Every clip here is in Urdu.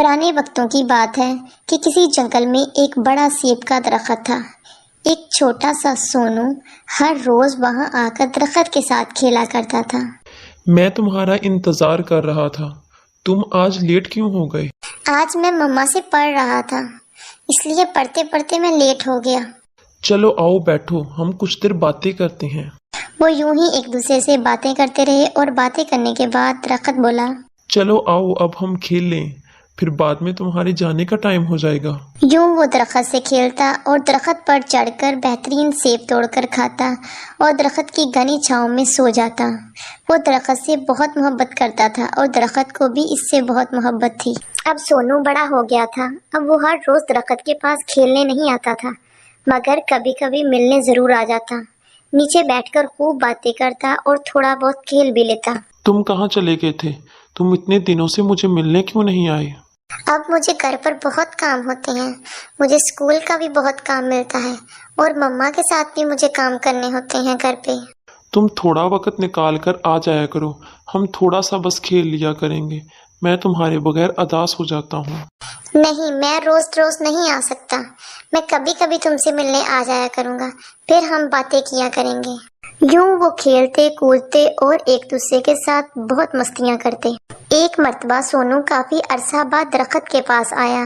پرانے وقتوں کی بات ہے کہ کسی جنگل میں ایک بڑا سیب کا درخت تھا۔ ایک چھوٹا سا سونو ہر روز وہاں آ کر درخت کے ساتھ کھیلا کرتا تھا۔ میں تمہارا انتظار کر رہا تھا۔ تم آج لیٹ کیوں ہو گئے؟ آج میں مما سے پڑھ رہا تھا، اس لیے پڑھتے پڑھتے میں لیٹ ہو گیا۔ چلو آؤ بیٹھو، ہم کچھ دیر باتیں کرتے ہیں۔ وہ یوں ہی ایک دوسرے سے باتیں کرتے رہے اور باتیں کرنے کے بعد درخت بولا، چلو آؤ اب ہم کھیل لیں، پھر بعد میں تمہارے جانے کا ٹائم ہو جائے گا۔ یوں وہ درخت سے کھیلتا اور درخت پر چڑھ کر بہترین سیب توڑ کر کھاتا اور درخت کی گھنی چھاؤں میں سو جاتا۔ وہ درخت سے بہت محبت کرتا تھا اور درخت کو بھی اس سے بہت محبت تھی۔ اب سونو بڑا ہو گیا تھا۔ اب وہ ہر روز درخت کے پاس کھیلنے نہیں آتا تھا، مگر کبھی کبھی ملنے ضرور آ جاتا۔ نیچے بیٹھ کر خوب باتیں کرتا اور تھوڑا بہت کھیل بھی لیتا۔ تم کہاں چلے گئے تھے؟ تم اتنے دنوں سے مجھے ملنے کیوں نہیں آئے؟ اب مجھے گھر پر بہت کام ہوتے ہیں، مجھے اسکول کا بھی بہت کام ملتا ہے اور مما کے ساتھ بھی مجھے کام کرنے ہوتے ہیں گھر پہ۔ تم تھوڑا وقت نکال کر آ جایا کرو، ہم تھوڑا سا بس کھیل لیا کریں گے، میں تمہارے بغیر اداس ہو جاتا ہوں۔ نہیں، میں روز روز نہیں آ سکتا، میں کبھی کبھی تم سے ملنے آ جایا کروں گا، پھر ہم باتیں کیا کریں گے۔ یوں وہ کھیلتے کودتے اور ایک دوسرے کے ساتھ بہت مستیاں کرتے۔ ایک مرتبہ سونو کافی عرصہ بعد درخت کے پاس آیا۔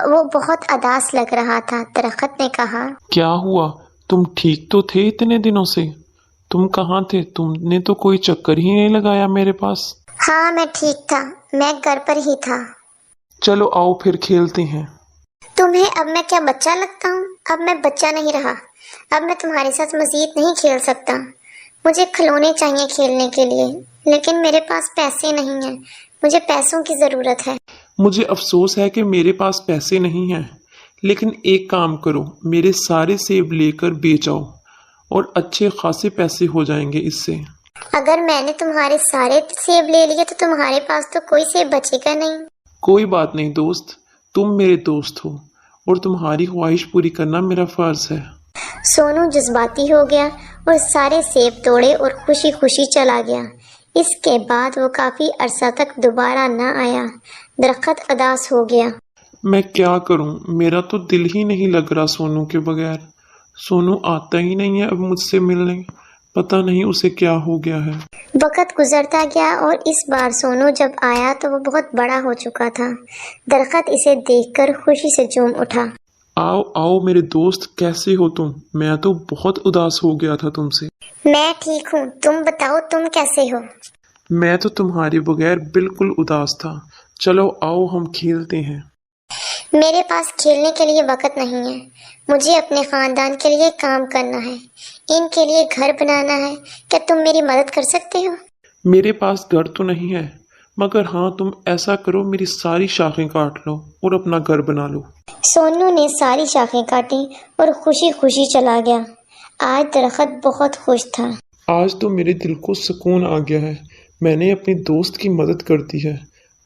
وہ بہت اداس لگ رہا تھا۔ درخت نے کہا، کیا ہوا؟ تم ٹھیک تو تھے اتنے دنوں سے؟ تم کہاں تھے؟ تم نے تو کوئی چکر ہی نہیں لگایا میرے پاس۔ ہاں میں ٹھیک تھا، میں گھر پر ہی تھا۔ چلو آؤ پھر کھیلتے ہیں۔ تمہیں اب میں کیا بچہ لگتا ہوں؟ اب میں بچہ نہیں رہا، اب میں تمہارے ساتھ مزید نہیں کھیل سکتا۔ مجھے کھلونے چاہیے کھیلنے کے لیے، لیکن میرے پاس پیسے نہیں ہیں، مجھے پیسوں کی ضرورت ہے۔ مجھے افسوس ہے کہ میرے پاس پیسے نہیں ہیں، لیکن ایک کام کرو، میرے سارے سیب لے کر بیچ آؤ اور اچھے خاصے پیسے ہو جائیں گے اس سے۔ اگر میں نے تمہارے سارے سیب لے لیے تو تمہارے پاس تو کوئی سیب بچے گا نہیں۔ کوئی بات نہیں دوست، تم میرے دوست ہو اور تمہاری خواہش پوری کرنا میرا فرض ہے۔ سونو جذباتی ہو گیا اور سارے سیب توڑے اور خوشی خوشی چلا گیا۔ اس کے بعد وہ کافی عرصہ تک دوبارہ نہ آیا۔ درخت اداس ہو گیا۔ میں کیا کروں، میرا تو دل ہی نہیں لگ رہا سونو کے بغیر۔ سونو آتا ہی نہیں ہے اب مجھ سے ملنے، پتہ نہیں اسے کیا ہو گیا ہے۔ وقت گزرتا گیا اور اس بار سونو جب آیا تو وہ بہت بڑا ہو چکا تھا۔ درخت اسے دیکھ کر خوشی سے جھوم اٹھا۔ آؤ آؤ میرے دوست، کیسے ہو تم؟ میں تو بہت اداس ہو گیا تھا تم سے۔ میں ٹھیک ہوں، تم بتاؤ تم کیسے ہو؟ میں تو تمہارے بغیر بالکل اداس تھا۔ چلو آؤ ہم کھیلتے ہیں۔ میرے پاس کھیلنے کے لیے وقت نہیں ہے، مجھے اپنے خاندان کے لیے کام کرنا ہے، ان کے لیے گھر بنانا ہے۔ کیا تم میری مدد کر سکتے ہو؟ میرے پاس گھر تو نہیں ہے، مگر ہاں تم ایسا کرو، میری ساری شاخیں کاٹ لو اور اپنا گھر بنا لو۔ سونو نے ساری شاخیں کاٹی اور خوشی خوشی چلا گیا۔ آج درخت بہت خوش تھا۔ آج تو میرے دل کو سکون آ گیا ہے، میں نے اپنے دوست کی مدد کر دی ہے۔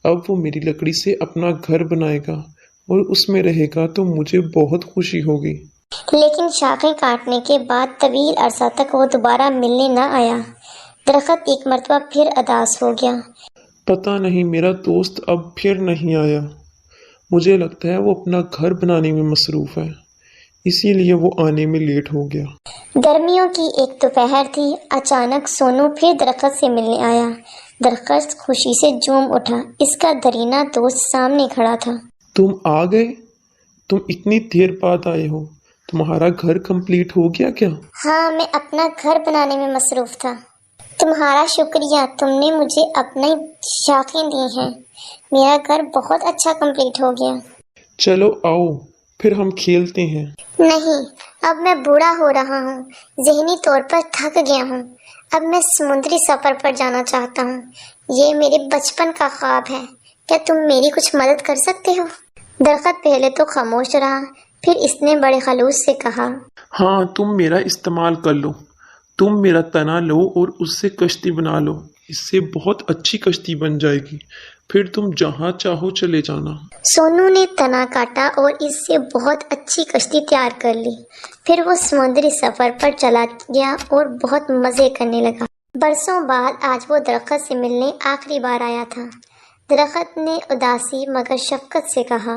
اب وہ میری لکڑی سے اپنا گھر بنائے گا اور اس میں رہے گا تو مجھے بہت خوشی ہوگی۔ لیکن شاخیں کاٹنے کے بعد طویل عرصہ تک وہ دوبارہ ملنے نہ آیا۔ درخت ایک مرتبہ پھر اداس ہو گیا۔ پتہ نہیں میرا دوست اب پھر نہیں آیا، مجھے لگتا ہے وہ اپنا گھر بنانے میں مصروف ہے، اسی لیے وہ آنے میں لیٹ ہو گیا۔ گرمیوں کی ایک دوپہر تھی۔ اچانک سونو پھر درخت سے ملنے آیا۔ درخت خوشی سے جھوم اٹھا، اس کا دیرینہ دوست سامنے کھڑا تھا۔ تم آ گئے؟ تم اتنی دیر بعد آئے ہو، تمہارا گھر کمپلیٹ ہو گیا کیا؟ ہاں، میں اپنا گھر بنانے میں مصروف تھا۔ تمہارا شکریہ، تم نے مجھے اپنی شاخیں دی ہیں، میرا گھر بہت اچھا کمپلیٹ ہو گیا۔ چلو آؤ پھر ہم کھیلتے ہیں۔ نہیں، اب میں بوڑھا ہو رہا ہوں، ذہنی طور پر تھک گیا ہوں، اب میں سمندری سفر پر جانا چاہتا ہوں، یہ میرے بچپن کا خواب ہے، کیا تم میری کچھ مدد کر سکتے ہو؟ درخت پہلے تو خاموش رہا، پھر اس نے بڑے خلوص سے کہا، ہاں تم میرا استعمال کر لو، تم میرا تنا لو اور اس سے کشتی بنا لو، اس سے بہت اچھی کشتی بن جائے گی، پھر تم جہاں چاہو چلے جانا۔ سونو نے تنا کاٹا اور اس سے بہت اچھی کشتی تیار کر لی، پھر وہ سمندری سفر پر چلا گیا اور بہت مزے کرنے لگا۔ برسوں بعد آج وہ درخت سے ملنے آخری بار آیا تھا۔ درخت نے اداسی مگر شفقت سے کہا۔